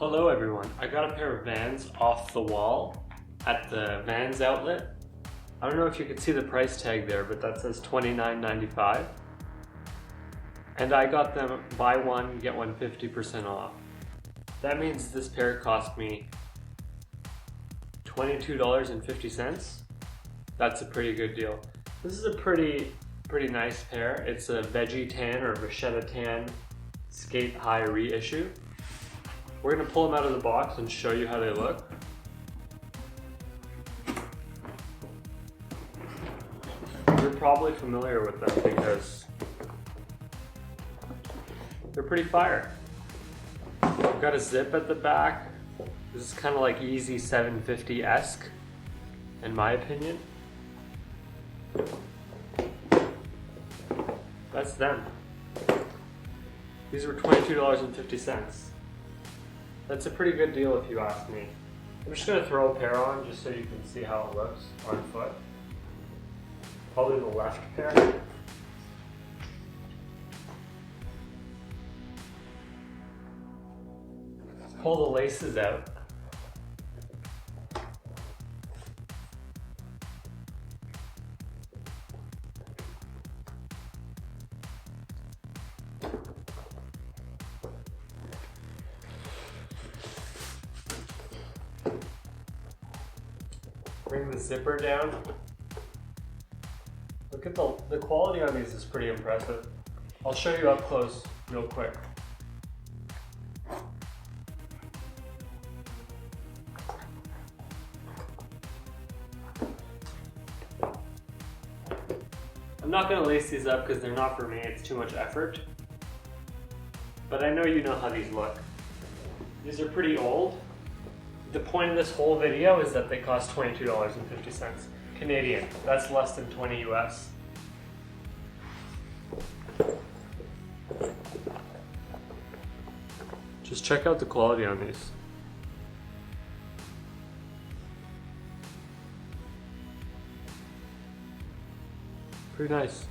Hello everyone, I got a pair of Vans off the wall at the Vans outlet. I don't know if you can see the price tag there, but that says $29.95. And I got them buy one, get one 50% off. That means this pair cost me $22.50. That's a pretty good deal. This is a pretty nice pair. It's a Veggie tan or Vachetta tan Sk8-Hi reissue. We're going to pull them out of the box and show you how they look. You're probably familiar with them because they're pretty fire. We've got a zip at the back. This is kind of like Easy 750-esque, in my opinion. That's them. These were $22.50. That's a pretty good deal if you ask me. I'm just going to throw a pair on just so you can see how it looks on foot. Probably the left pair. Pull the laces out. Bring the zipper down. Look at the quality on these is pretty impressive. I'll show you up close real quick. I'm not going to lace these up because they're not for me, it's too much effort. But I know you know how these look. These are pretty old. The point of this whole video is that they cost $22.50 Canadian. That's less than 20 US. Just check out the quality on these. Pretty nice.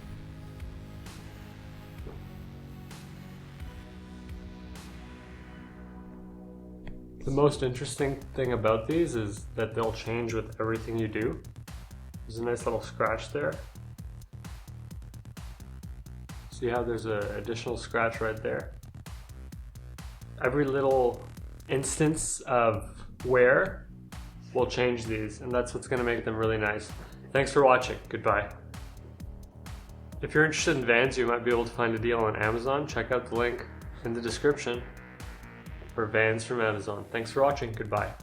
The most interesting thing about these is that they'll change with everything you do. There's a nice little scratch there. See how there's an additional scratch right there? Every little instance of wear will change these, and that's what's going to make them really nice. Thanks for watching. Goodbye. If you're interested in Vans, you might be able to find a deal on Amazon. Check out the link in the description for Vans from Amazon. Thanks for watching. Goodbye.